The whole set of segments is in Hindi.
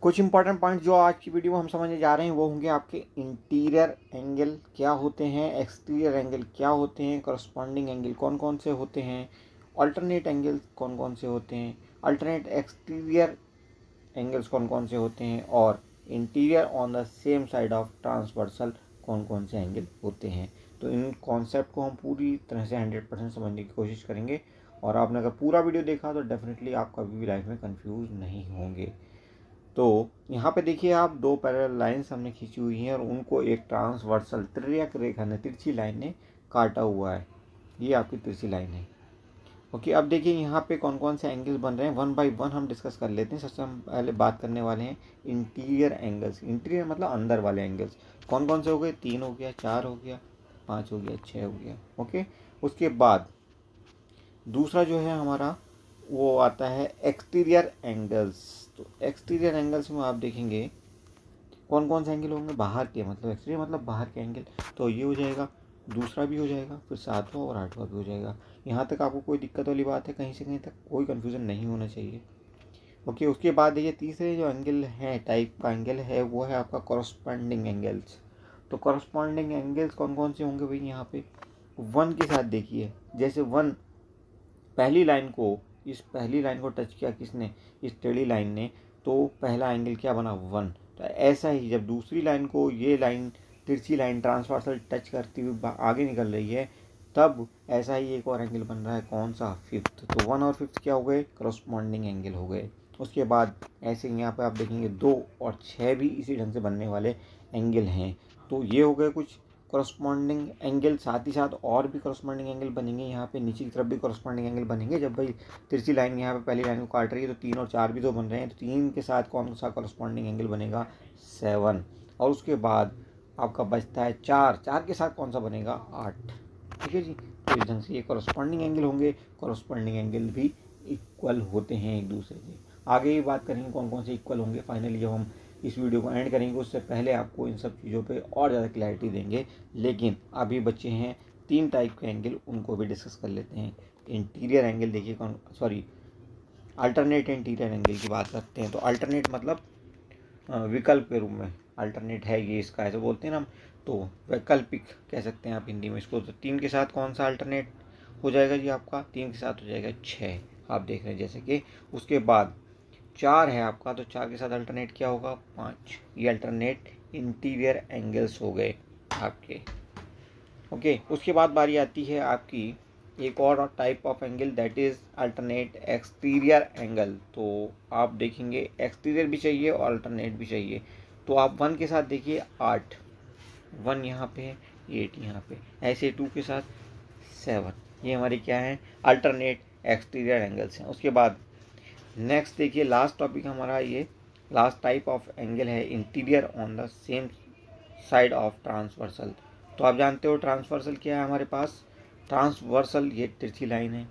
कुछ इंपॉर्टेंट पॉइंट जो आज की वीडियो में हम समझने जा रहे हैं वो होंगे आपके इंटीरियर एंगल क्या होते हैं, एक्सटीरियर एंगल क्या होते हैं, करस्पॉन्डिंग एंगल कौन कौन से होते हैं, अल्टरनेट एंगल कौन कौन से होते हैं, अल्टरनेट एक्सटीरियर एंगल्स कौन कौन से होते हैं, और interior on the same side of transversal कौन कौन से एंगल होते हैं। तो इन कॉन्सेप्ट को हम पूरी तरह से 100% समझने की कोशिश करेंगे, और आपने अगर पूरा वीडियो देखा तो डेफिनेटली आप कभी भी लाइफ में कंफ्यूज नहीं होंगे। तो यहाँ पे देखिए आप दो पैरेलल लाइंस हमने खींची हुई हैं और उनको एक ट्रांसवर्सल तिर्यक रेखा ने, तिरछी लाइन ने काटा हुआ है। ये आपकी तिरछी लाइन है। ओके, अब देखिए यहाँ पे कौन कौन से एंगल्स बन रहे हैं, वन बाय वन हम डिस्कस कर लेते हैं। सबसे हम पहले बात करने वाले हैं इंटीरियर एंगल्स। इंटीरियर मतलब अंदर वाले एंगल्स। कौन कौन से हो गए, 3 हो गया, 4 हो गया, 5 हो गया, 6 हो गया। ओके, उसके बाद दूसरा जो है हमारा वो आता है एक्सटीरियर एंगल्स। तो एक्सटीरियर एंगल्स में आप देखेंगे कौन कौन से एंगल होंगे, बाहर के, मतलब एक्सटीरियर मतलब बाहर के एंगल। तो ये हो जाएगा, दूसरा भी हो जाएगा, फिर 7वां और 8वां भी हो जाएगा। यहाँ तक आपको कोई दिक्कत वाली बात है, कहीं से कहीं तक कोई कन्फ्यूज़न नहीं होना चाहिए। ओके, उसके बाद देखिए तीसरे जो एंगल है, टाइप का एंगल है, वो है आपका कॉरस्पॉन्डिंग एंगल्स। तो कॉरस्पॉन्डिंग एंगल्स कौन कौन से होंगे भाई, यहाँ पे वन के साथ देखिए, जैसे वन पहली लाइन को टच किया किसने, इस टेढ़ी लाइन ने, तो पहला एंगल क्या बना, 1। तो ऐसा ही जब दूसरी लाइन को ये लाइन, तिरछी लाइन ट्रांसवर्सल टच करती हुई आगे निकल रही है, तब ऐसा ही एक और एंगल बन रहा है, कौन सा, 5th। तो 1 और 5th क्या हो गए, करस्पॉन्डिंग एंगल हो गए। उसके बाद ऐसे यहाँ पे आप देखेंगे 2 और 6 भी इसी ढंग से बनने वाले एंगल हैं। तो ये हो गए कुछ कॉरस्पॉन्डिंग एंगल। साथ ही साथ और भी कॉरस्पॉन्डिंग एंगल बनेंगे, यहाँ पे नीचे की तरफ भी कॉरस्पॉन्डिंग एंगल बनेंगे। जब भाई तिरछी लाइन यहाँ पे पहली लाइन को काट रही है तो 3 और 4 भी तो बन रहे हैं, तो 3 के साथ कौन सा कॉरस्पॉन्डिंग एंगल बनेगा, 7। और उसके बाद आपका बचता है 4 के साथ कौन सा बनेगा, 8। ठीक है जी। तो इस ढंग से ये कॉरस्पॉन्डिंग एंगल होंगे। कॉरस्पॉन्डिंग एंगल भी इक्वल होते हैं एक दूसरे से। आगे ही बात करेंगे कौन कौन से इक्वल होंगे, फाइनली जब हम इस वीडियो को एंड करेंगे उससे पहले आपको इन सब चीज़ों पे और ज़्यादा क्लैरिटी देंगे। लेकिन अभी बच्चे हैं 3 टाइप के एंगल, उनको भी डिस्कस कर लेते हैं। इंटीरियर एंगल देखिए, अल्टरनेट इंटीरियर एंगल की बात करते हैं। तो अल्टरनेट मतलब विकल्प के रूप में, अल्टरनेट है ये, इसका ऐसे बोलते हैं ना हम, तो वैकल्पिक कह सकते हैं आप हिंदी में इसको। तो 3 के साथ कौन सा अल्टरनेट हो जाएगा जी, आपका 3 के साथ हो जाएगा 6, आप देख रहे हैं जैसे कि। उसके बाद 4 है आपका, तो 4 के साथ अल्टरनेट क्या होगा, 5। ये अल्टरनेट इंटीरियर एंगल्स हो गए आपके। ओके, उसके बाद बारी आती है आपकी एक और type of angle, that is alternate exterior angle. तो आप देखेंगे एक्सटीरियर भी चाहिए और अल्टरनेट भी चाहिए। तो आप 1 के साथ देखिए 8, 1 यहाँ पे है, 8 यहाँ पे, ऐसे 2 के साथ 7। ये हमारे क्या है, अल्टरनेट एक्सटीरियर एंगल्स हैं। उसके बाद नेक्स्ट देखिए, लास्ट टॉपिक हमारा ये, लास्ट टाइप ऑफ एंगल है interior on the same side of transversal. तो आप जानते हो ट्रांसवर्सल क्या है हमारे पास, ट्रांसवर्सल ये तिरछी लाइन है,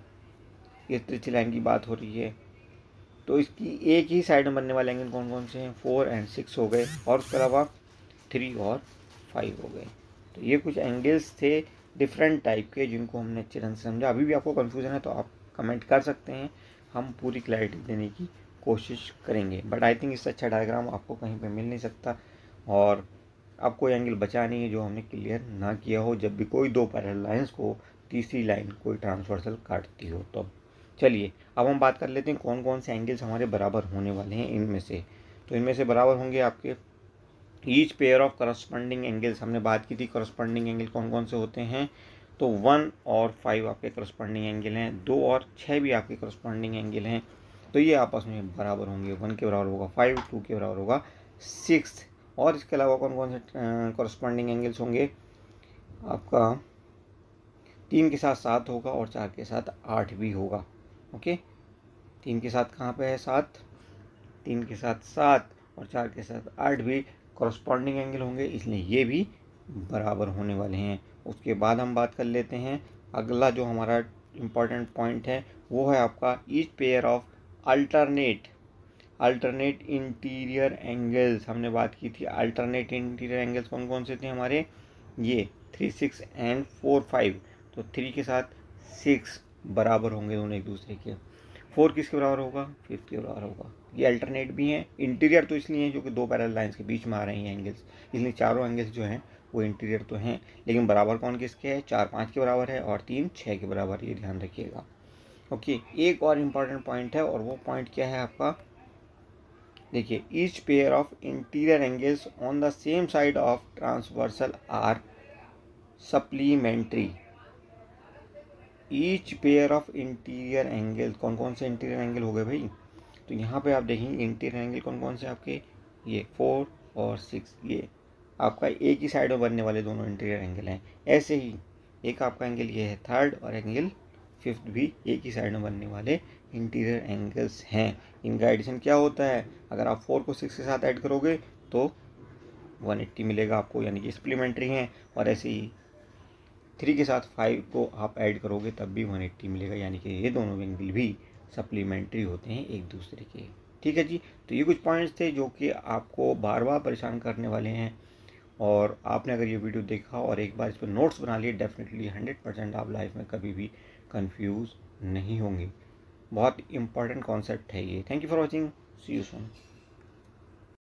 ये तिरछी लाइन की बात हो रही है। तो इसकी एक ही साइड में बनने वाले एंगल कौन कौन से हैं, 4 और 6 हो गए, और उसके अलावा 3 और 5 हो गए। तो ये कुछ एंगल्स थे डिफरेंट टाइप के, जिनको हमने अच्छे ढंग से समझा। अभी भी आपको कन्फ्यूजन है तो आप कमेंट कर सकते हैं, हम पूरी क्लैरिटी देने की कोशिश करेंगे। बट आई थिंक इससे अच्छा डायग्राम आपको कहीं पे मिल नहीं सकता, और अब कोई एंगल बचा नहीं है जो हमने क्लियर ना किया हो, जब भी कोई दो पैरेलल लाइंस को तीसरी लाइन कोई ट्रांसवर्सल काटती हो। तो चलिए अब हम बात कर लेते हैं कौन कौन से एंगल्स हमारे बराबर होने वाले हैं इनमें से। तो इनमें से बराबर होंगे आपके each pair of corresponding angles. हमने बात की थी करस्पॉन्डिंग एंगल कौन कौन से होते हैं, तो 1 और 5 आपके करस्पॉन्डिंग एंगल हैं, 2 और 6 भी आपके करस्पॉन्डिंग एंगल हैं। तो ये आपस में बराबर होंगे, 1 के बराबर होगा 5, 2 के बराबर होगा 6। और इसके अलावा कौन कौन से करस्पॉन्डिंग एंगल्स होंगे, आपका 3 के साथ 7 होगा और 4 के साथ 8 भी होगा। ओके, 3 के साथ कहाँ पे है 7, 3 के साथ 7 और 4 के साथ 8 भी कॉरस्पॉन्डिंग एंगल होंगे, इसलिए ये भी बराबर होने वाले हैं। उसके बाद हम बात कर लेते हैं अगला जो हमारा इम्पॉर्टेंट पॉइंट है, वो है आपका each pair of alternate interior angles. हमने बात की थी अल्टरनेट इंटीरियर एंगल्स कौन कौन से थे हमारे, ये 3, 6 एंड 4, 5। तो 3 के साथ 6 बराबर होंगे दोनों एक दूसरे के। 4 किसके बराबर होगा, 5 के बराबर होगा। ये अल्टरनेट भी हैं, इंटीरियर तो इसलिए हैं क्योंकि 2 पैरेलल लाइंस के बीच में आ रही हैं एंगल्स, इसलिए चारों एंगल्स जो हैं वो इंटीरियर तो हैं, लेकिन बराबर कौन किसके है, 4 5 के बराबर है और 3 6 के बराबर, ये ध्यान रखिएगा। ओके, एक और इम्पॉर्टेंट पॉइंट है और वो पॉइंट क्या है आपका, देखिए, each pair of interior angles on the same side of transversal are supplementary. Each pair of interior angle, कौन कौन से इंटीरियर एंगल हो गए भाई, तो यहाँ पे आप देखेंगे इंटीरियर एंगल कौन कौन से आपके, ये 4 और 6, ये आपका एक ही साइड में बनने वाले दोनों इंटीरियर एंगल हैं। ऐसे ही एक आपका एंगल ये है थर्ड और एंगल फिफ्थ भी एक ही साइड में बनने वाले इंटीरियर एंगल्स हैं। इनका एडिशन क्या होता है, अगर आप 4 को 6 के साथ ऐड करोगे तो 180 मिलेगा आपको, यानी कि सप्लीमेंट्री हैं, और ऐसे ही 3 के साथ 5 को आप ऐड करोगे तब भी 180 मिलेगा, यानी कि ये दोनों एंगल भी सप्लीमेंट्री होते हैं एक दूसरे के। ठीक है जी, तो ये कुछ पॉइंट्स थे जो कि आपको बार बार परेशान करने वाले हैं, और आपने अगर ये वीडियो देखा और एक बार इस पर नोट्स बना लिए, डेफिनेटली 100% आप लाइफ में कभी भी कंफ्यूज नहीं होंगे। बहुत इंपॉर्टेंट कॉन्सेप्ट है ये। Thank you for watching, see you soon.